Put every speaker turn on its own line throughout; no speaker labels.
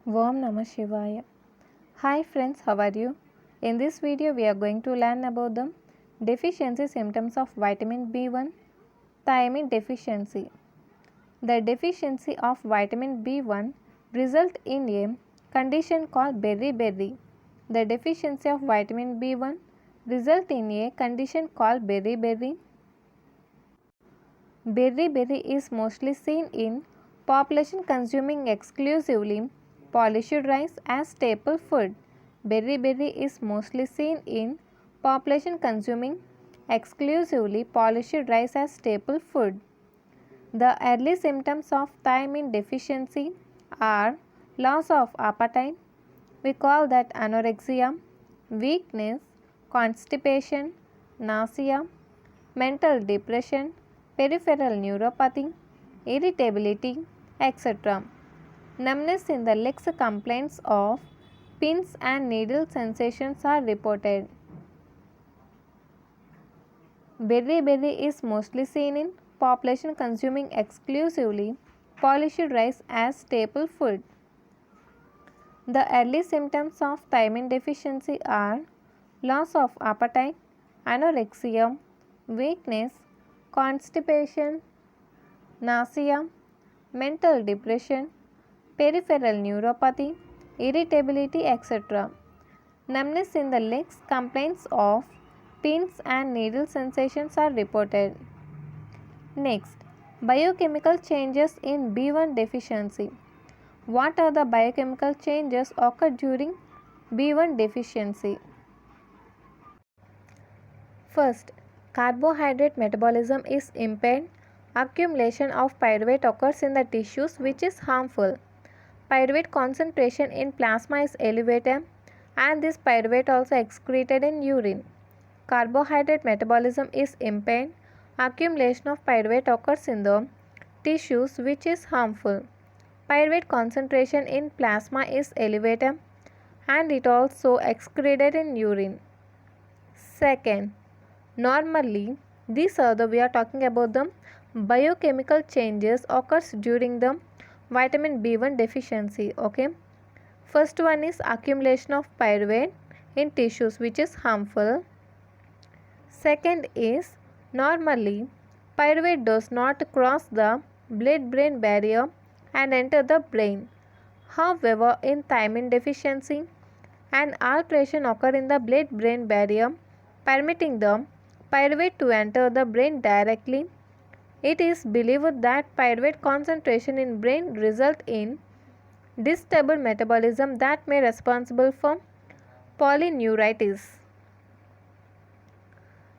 Om Namah Shivaya. Hi friends, how are you? In this video, we are going to learn about the deficiency symptoms of vitamin B1, thiamine deficiency. The deficiency of vitamin B1 result in a condition called beriberi. The deficiency of vitamin B1 result in a condition called beriberi. Beriberi is mostly seen in population consuming exclusively polished rice as staple food. Beriberi is mostly seen in population consuming exclusively polished rice as staple food. The early symptoms of thiamine deficiency are loss of appetite, we call that anorexia, weakness, constipation, nausea, mental depression, peripheral neuropathy, irritability, etc. Numbness in the legs, complaints of pins and needle sensations are reported. Beriberi is mostly seen in population consuming exclusively polished rice as staple food. The early symptoms of thiamine deficiency are loss of appetite, anorexia, weakness, constipation, nausea, mental depression, peripheral neuropathy, irritability, etc. Numbness in the legs, complaints of pins and needle sensations are reported. Next, biochemical changes in B1 deficiency. What are the biochemical changes occur during B1 deficiency? First, carbohydrate metabolism is impaired. Accumulation of pyruvate occurs in the tissues, which is harmful. Pyruvate concentration in plasma is elevated, and this pyruvate also excreted in urine. Carbohydrate metabolism is impaired. Accumulation of pyruvate occurs in the tissues, which is harmful. Pyruvate concentration in plasma is elevated, and it also excreted in urine. Second, normally we are talking about the biochemical changes occurs during the vitamin B1 deficiency. Okay, first one is accumulation of pyruvate in tissues, which is harmful. Second is normally pyruvate does not cross the blood-brain barrier and enter the brain. However, in thiamine deficiency, an alteration occurs in the blood-brain barrier, permitting the pyruvate to enter the brain directly. It is believed that pyruvate concentration in brain result in disturbed metabolism that may be responsible for polyneuritis.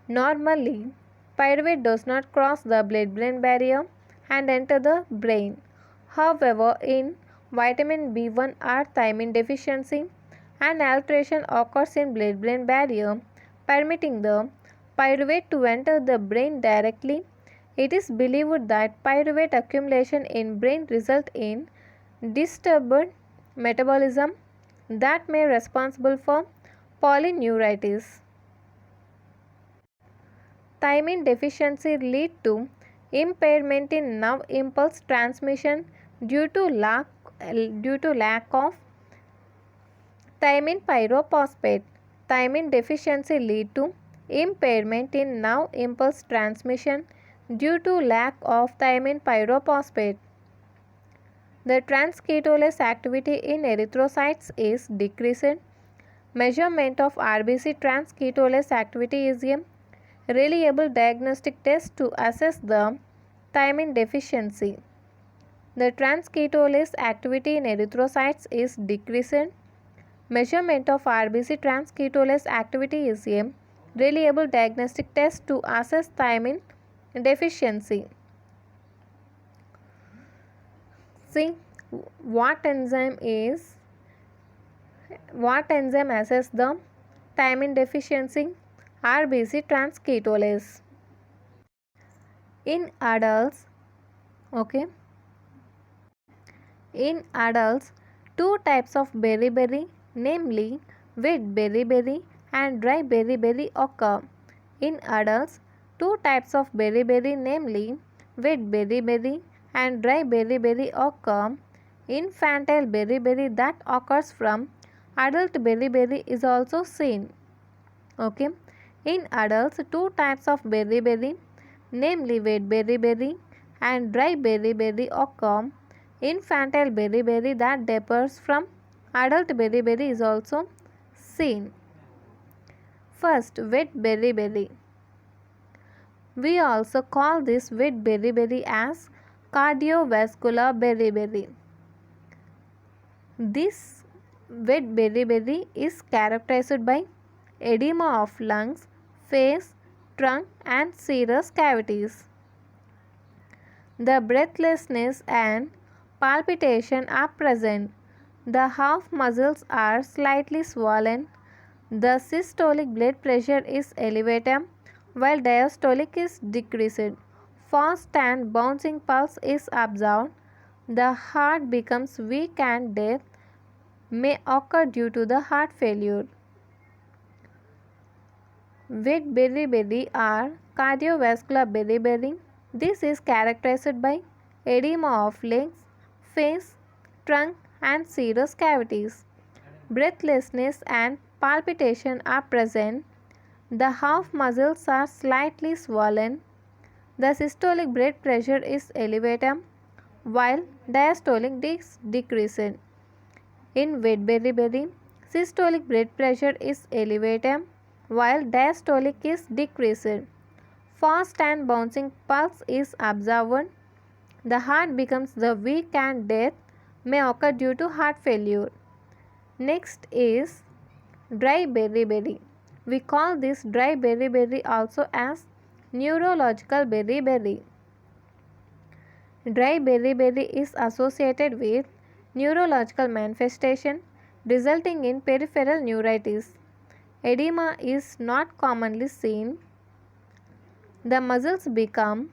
Normally, pyruvate does not cross the blood-brain barrier and enter the brain. However, in vitamin B1 or thiamine deficiency, an alteration occurs in blood-brain barrier, permitting the pyruvate to enter the brain directly. It is believed that pyruvate accumulation in brain result in disturbed metabolism that may be responsible for polyneuritis. Thiamine deficiency lead to impairment in nerve impulse transmission due to lack of thiamine pyrophosphate. Thiamine deficiency lead to impairment in nerve impulse transmission due to lack of thiamine pyrophosphate. The transketolase activity in erythrocytes is decreased. Measurement of RBC transketolase activity is a reliable diagnostic test to assess the thiamine deficiency. The transketolase activity in erythrocytes is decreased. Measurement of RBC transketolase activity is a reliable diagnostic test to assess thiamine deficiency. See what enzyme assess the thiamine deficiency? RBC transketolase. In adults, two types of beriberi, namely wet beriberi and dry beriberi occur. In adults, two types of beriberi, namely wet beriberi and dry beriberi occur. Infantile beriberi that occurs from adult beriberi is also seen. Okay. In adults, two types of beriberi, namely wet beriberi and dry beriberi occur. Infantile beriberi that differs from adult beriberi is also seen. First, wet beriberi. We also call this wet beriberi as cardiovascular beriberi. This wet beriberi is characterized by edema of lungs, face, trunk and serous cavities. The breathlessness and palpitation are present. The half muscles are slightly swollen. The systolic blood pressure is elevated while diastolic is decreased. Fast and bouncing pulse is observed. The heart becomes weak and death may occur due to the heart failure. Wet beriberi or cardiovascular beriberi. This is characterized by edema of legs, face, trunk and serous cavities. Breathlessness and palpitation are present. The half muscles are slightly swollen. The systolic blood pressure is elevated while diastolic is decreased. In wet beriberi, systolic blood pressure is elevated while diastolic is decreased. Fast and bouncing pulse is observed. The heart becomes the weak and death may occur due to heart failure. Next is dry beriberi. We call this dry beriberi also as neurological beriberi. Dry beriberi is associated with neurological manifestation resulting in peripheral neuritis. Edema is not commonly seen. The muscles become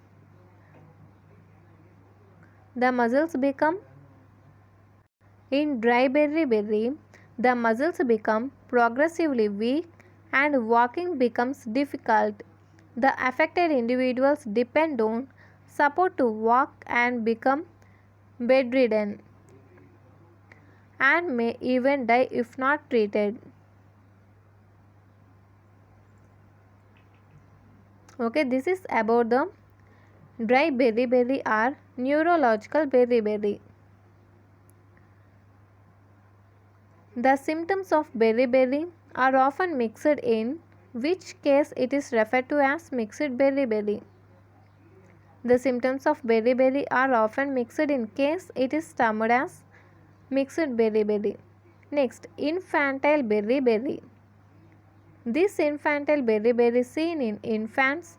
in dry beriberi, the muscles become progressively weak and walking becomes difficult. The affected individuals depend on support to walk and become bedridden and may even die if not treated. Okay, this is about the dry beriberi or neurological beriberi. The symptoms of beriberi are often mixed, in which case it is referred to as mixed beriberi. The symptoms of beriberi are often mixed in case it is termed as mixed beriberi. Next, infantile beriberi. This infantile beriberi seen in infants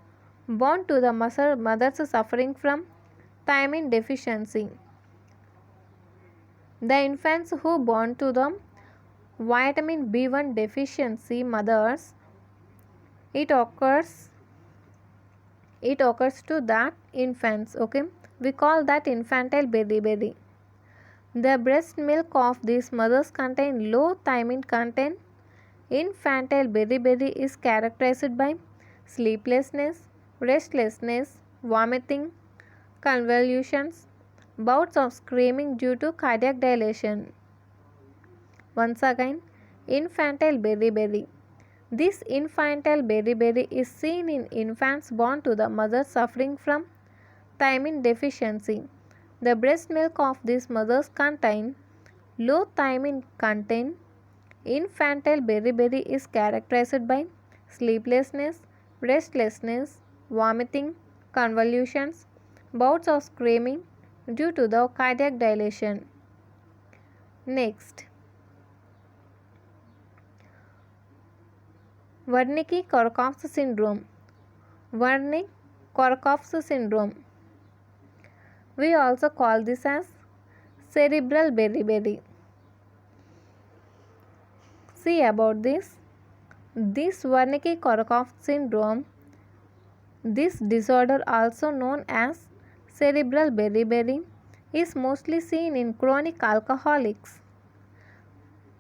born to the mothers suffering from thiamine deficiency. The infants who born to the vitamin B1 deficiency mothers, it occurs to that infants. Okay, we call that infantile beriberi. The breast milk of these mothers contain low thiamine content. Infantile beriberi is characterized by sleeplessness, restlessness, vomiting, convulsions, bouts of screaming due to cardiac dilation. Once again, infantile beriberi. This infantile beriberi is seen in infants born to the mothers suffering from thiamine deficiency. The breast milk of these mothers contain low thiamine content. Infantile beriberi is characterized by sleeplessness, restlessness, vomiting, convulsions, bouts of screaming due to the cardiac dilation. Next, Wernicke-Korsakoff's syndrome. Wernicke-Korsakoff's syndrome. We also call this as cerebral beriberi. See about this. This Wernicke-Korsakoff syndrome, this disorder also known as cerebral beriberi, is mostly seen in chronic alcoholics.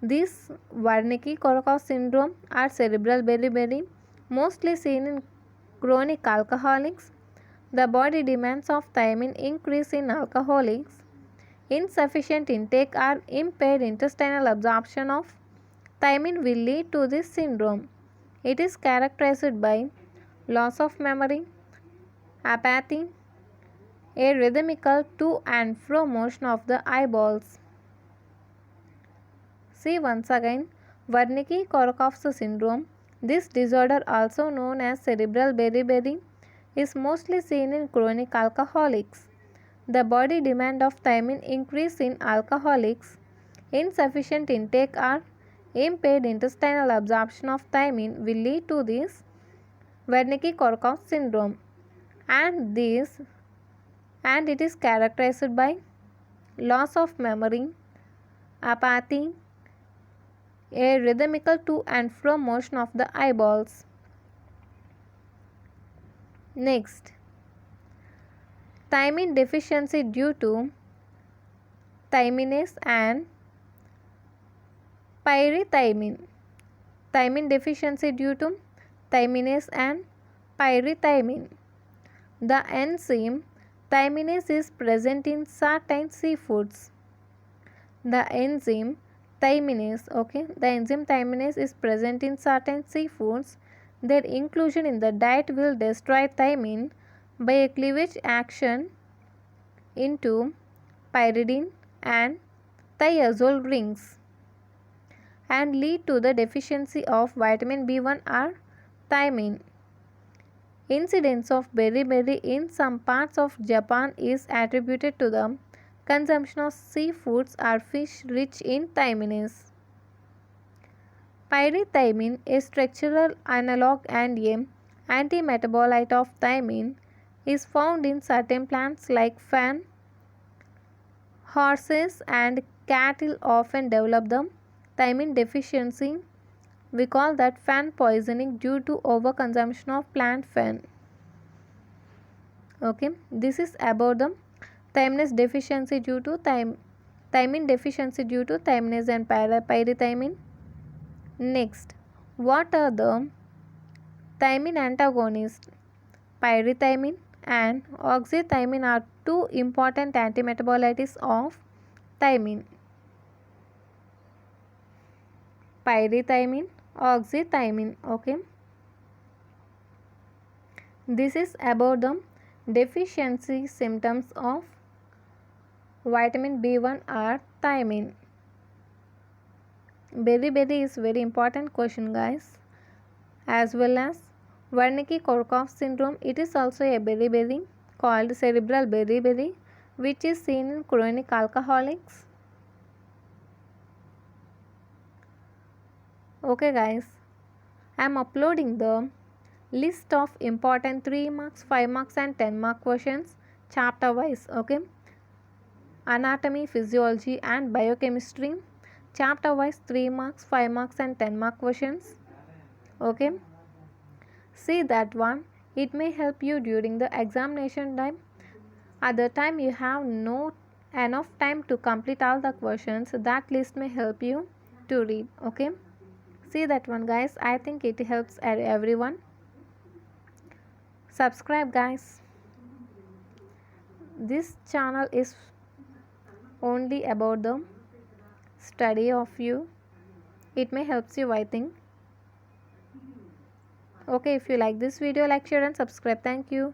This Wernicke-Korsakoff syndrome or cerebral beriberi, mostly seen in chronic alcoholics. The body demands of thiamine increase in alcoholics. Insufficient intake or impaired intestinal absorption of thiamine will lead to this syndrome. It is characterized by loss of memory, apathy, a rhythmical to and fro motion of the eyeballs. See once again, Wernicke-Korsakoff syndrome. This disorder, also known as cerebral beriberi, is mostly seen in chronic alcoholics. The body demand of thiamine increase in alcoholics. Insufficient intake or impaired intestinal absorption of thiamine will lead to this Wernicke-Korsakoff syndrome, and it is characterized by loss of memory, apathy, a rhythmical to and fro motion of the eyeballs. Next, thiamine deficiency due to thiaminase and pyrithiamine. Thiamine deficiency due to thiaminase and pyrithiamine. The enzyme thiaminase is present in certain seafoods. The enzyme thiaminase is present in certain seafoods. Their inclusion in the diet will destroy thiamine by a cleavage action into pyridine and thiazole rings and lead to the deficiency of vitamin B1 or thiamine. Incidence of beriberi in some parts of Japan is attributed to the consumption of seafoods or fish rich in thiaminase. Pyrithiamine, a structural analog and a antimetabolite of thiamine, is found in certain plants like fern. Horses and cattle often develop the thiamine deficiency. We call that fern poisoning due to overconsumption of plant fern. Okay, this is about the thiaminase deficiency due to thiamine deficiency due to thiaminase and pyrithiamine. Next, what are the thiamine antagonists? Pyrithiamine and oxythiamine are two important antimetabolites of thiamine. Pyrithiamine, oxythiamine. Okay, this is about the deficiency symptoms of vitamin B1 or thiamine. Beriberi is very important question, guys. As well as Wernicke-Korsakoff syndrome, it is also a beriberi called cerebral beriberi, which is seen in chronic alcoholics. Okay guys, I am uploading the list of important 3 marks, 5 marks and 10 mark questions chapter wise. Okay, anatomy, physiology and biochemistry, chapter wise 3 marks, 5 marks and 10 mark questions. Okay, see that one. It may help you during the examination time. At the time you have no enough time to complete all the questions, that list may help you to read. Okay, see that one, guys. I think it helps everyone. Subscribe, guys. This channel is only about the study of you. It may helps you, I think. Okay, if you like this video, like, share and subscribe. Thank you.